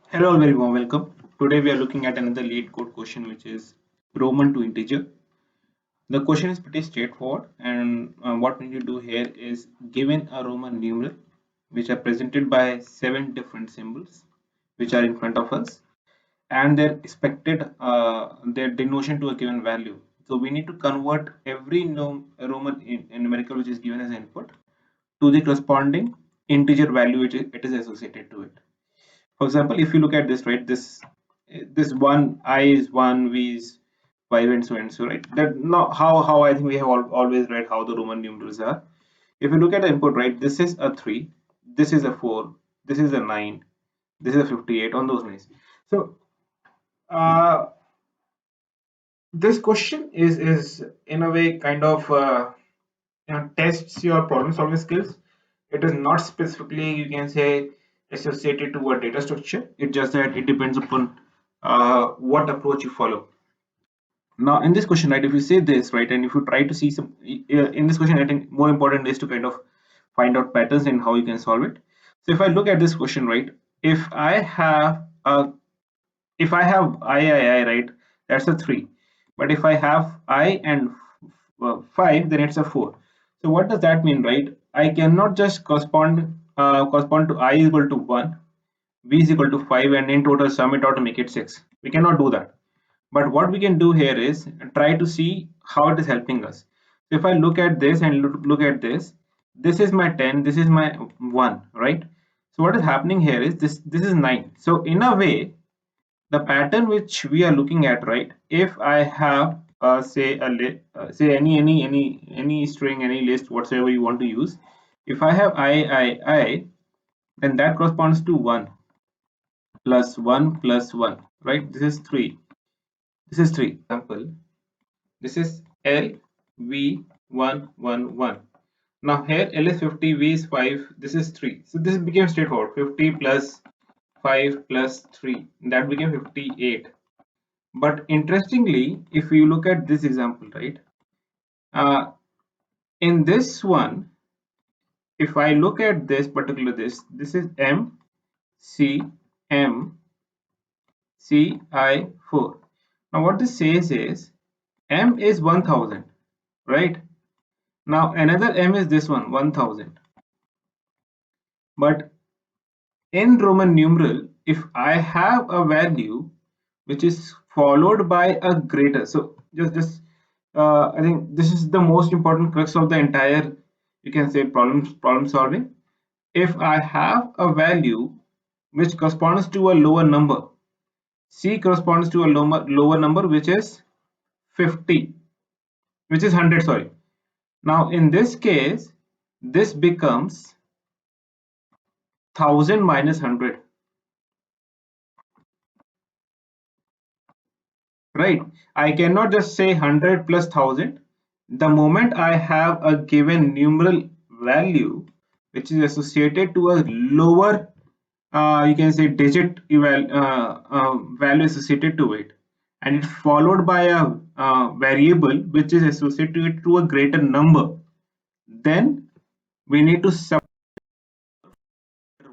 Hello, all, very warm welcome. Today we are looking at another lead code question, which is Roman to integer. The question is pretty straightforward, and what we need to do here is given a Roman numeral, which are presented by 7 different symbols, which are in front of us, and their expected their denotation to a given value. So we need to convert every Roman numerical which is given as input to the corresponding integer value which it is associated to it. For example, if you look at this, right, this one I is one, V is five, and so, right? That now how I think we have always read how the Roman numerals are. If you look at the input, right, this is a 3, this is a 4, this is a 9, this is a 58 on those lines. So uh, this question is in a way kind of tests your problem solving skills. It is not specifically, you can say, associated to a data structure. It just that it depends upon what approach you follow. Now in this question, right, if you say this, right, and if you try to see some in this question, I think more important is to kind of find out patterns and how you can solve it. So if I look at this question, right, if I have a if I have I, right, that's a 3. But if I have I and 5, then it's a 4. So what does that mean, right? I cannot just correspond to I is equal to 1, V is equal to 5, and in total sum it out to make it 6. We cannot do that. But what we can do here is try to see how it is helping us. So if I look at this and look at this is my 10, this is my 1, right? So what is happening here is this is 9. So in a way, the pattern which we are looking at, right, if I have say say any string, any list, whatsoever you want to use, if I have I, then that corresponds to 1 plus 1 plus 1, right? This is 3, this is 3. Example, this is L V 1 1 1. Now here L is 50, V is 5, this is 3. So this became straightforward. 50 plus 5 plus 3, that became 58. But interestingly, if you look at this example, right, uh, in this one, if I look at this is M C M C I 4. Now what this says is M is 1000, right? Now another M is this one, 1000. But in Roman numeral, if I have a value which is followed by a greater, so just I think this is the most important crux of the entire, you can say, problem solving. If I have a value which corresponds to a lower number, C corresponds to a lower number which is 50, which is 100, sorry. Now in this case, this becomes 1000 minus 100, right? I cannot just say 100 plus 1000. The moment I have a given numeral value which is associated to a lower, you can say, digit value associated to it, and it's followed by a variable which is associated to a greater number, then we need to subtract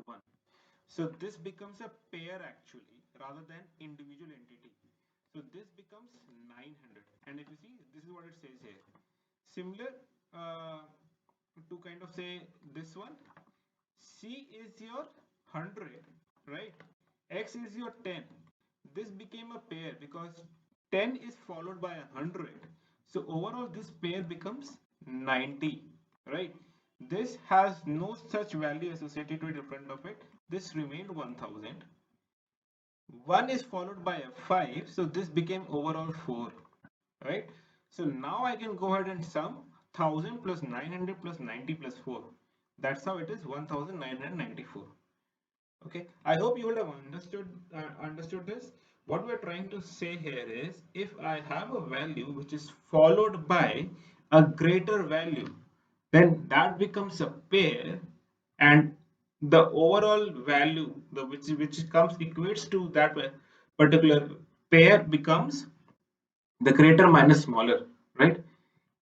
1. So this becomes a pair actually rather than individual entity. So this becomes 900. And if you see, this is what it says here. Similar uh, to kind of say this one, C is your 100, right? X is your 10. This became a pair because 10 is followed by 100. So overall this pair becomes 90, right? This has no such value associated with in front of it. This remained 1000. 1 is followed by a 5, so this became overall 4, right? So now I can go ahead and sum 1000 plus 900 plus 90 plus 4. That's how it is 1994. Okay, I hope you would have understood this. What we're trying to say here is, if I have a value which is followed by a greater value, then that becomes a pair, and the overall value, the which comes equates to that particular pair, becomes the greater minus smaller, right?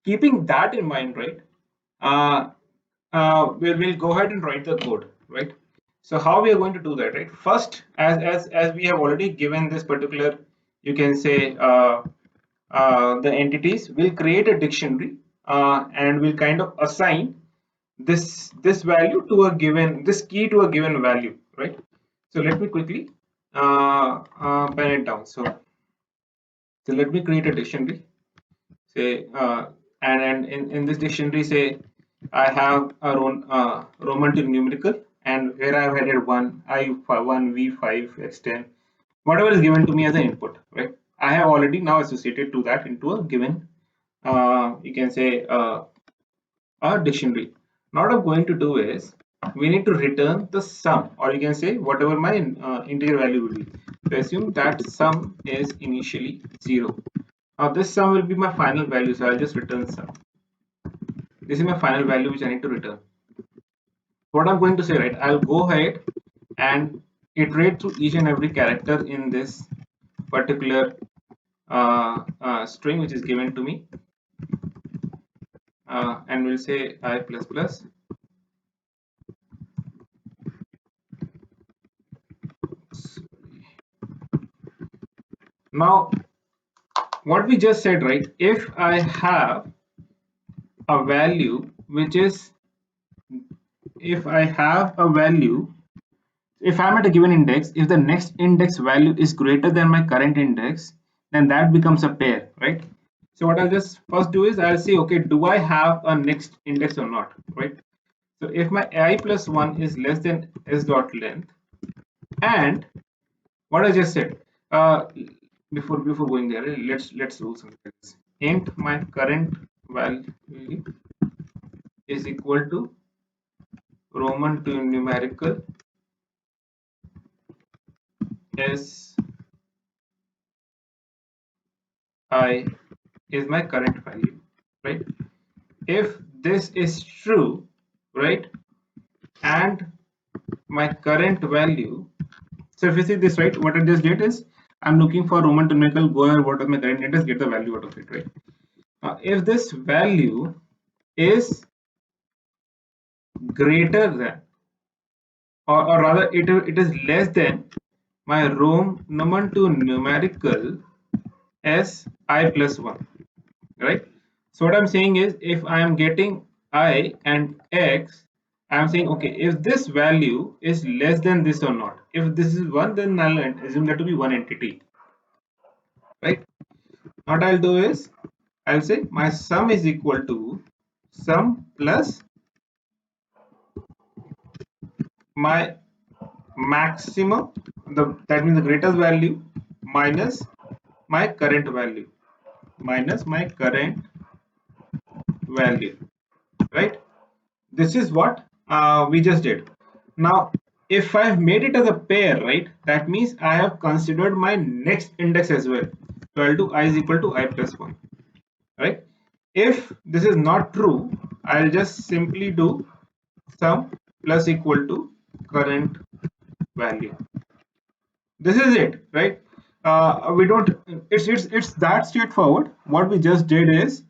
Keeping that in mind, right, we'll go ahead and write the code, right? So how we are going to do that, right? First, as we have already given this particular, you can say the entities, will create a dictionary and will kind of assign this value to a given, this key to a given value, right? So let me quickly pen it down. So let me create a dictionary, say and in this dictionary, say I have a Roman to numerical, and where I've added one I1 V5 X10, whatever is given to me as an input, right? I have already now associated to that into a given, you can say a dictionary. Now what I'm going to do is, we need to return the sum, or you can say whatever my integer value will be. So assume that sum is initially 0. Now this sum will be my final value, so I'll just return sum. This is my final value which I need to return. What I'm going to say, right, I'll go ahead and iterate through each and every character in this particular string which is given to me, and we'll say I plus plus. Now what we just said, right, if I have a value which is, if I have a value, if I'm at a given index, if the next index value is greater than my current index, then that becomes a pair, right? So what I'll just first do is, I'll say, okay, do I have a next index or not, right? So if my I plus 1 is less than s dot length, and what I just said, before going there, let's do something else. Int my current value is equal to Roman to numerical s I is my current value, right? If this is true, right, and my current value, so if you see this, right, what I just did is, I'm looking for Roman to numerical, go ahead, what is my current index, get the value out of it, right? If this value is greater than, or rather it is less than my Roman to numerical s I plus 1, right? So what I'm saying is, if I am getting I and X, I'm saying, okay, if this value is less than this or not. If this is 1, then I'll assume that to be one entity, right? What I'll do is, I'll say my sum is equal to sum plus my maximum, that means the greatest value, minus my current value, minus my current value, right? This is what we just did. Now if I've made it as a pair, right, that means I have considered my next index as well. So I'll do I is equal to I plus 1, right? If this is not true, I'll just simply do sum plus equal to current value. This is it, right? We don't, it's that straightforward. What we just did is,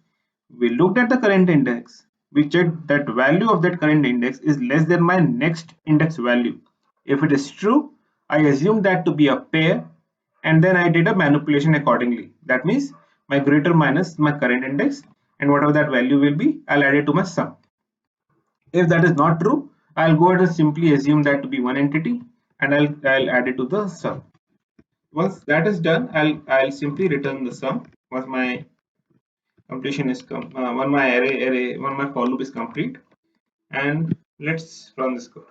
we looked at the current index, we checked that value of that current index is less than my next index value. If it is true, I assume that to be a pair, and then I did a manipulation accordingly. That means my greater minus my current index, and whatever that value will be, I'll add it to my sum. If that is not true, I'll go ahead and simply assume that to be one entity, and I'll add it to the sum. Once that is done, I'll simply return the sum once my completion is when my array when my for loop is complete. And let's run this code.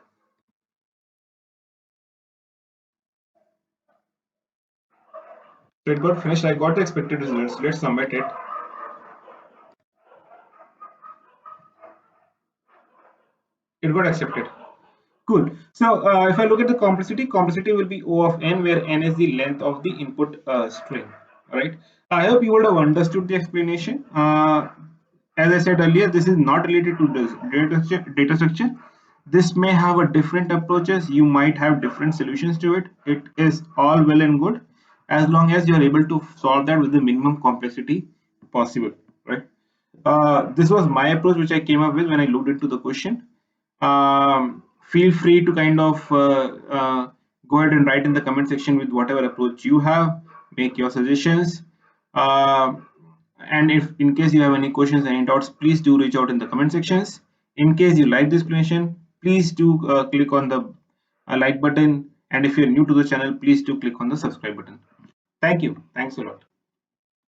So it got finished. I got the expected results. Let's submit it. It got accepted. Cool. So if I look at the complexity will be O of n, where n is the length of the input string. All right. I hope you would have understood the explanation. As I said earlier, this is not related to this data structure. This may have a different approaches. You might have different solutions to it. It is all well and good as long as you are able to solve that with the minimum complexity possible, right? This was my approach, which I came up with when I looked into the question. feel free to kind of go ahead and write in the comment section with whatever approach you have, make your suggestions. And if in case you have any questions, any doubts, please do reach out in the comment sections. In case you like this explanation, please do click on the like button, and if you're new to the channel, please do click on the subscribe button. Thank you. Thanks a lot.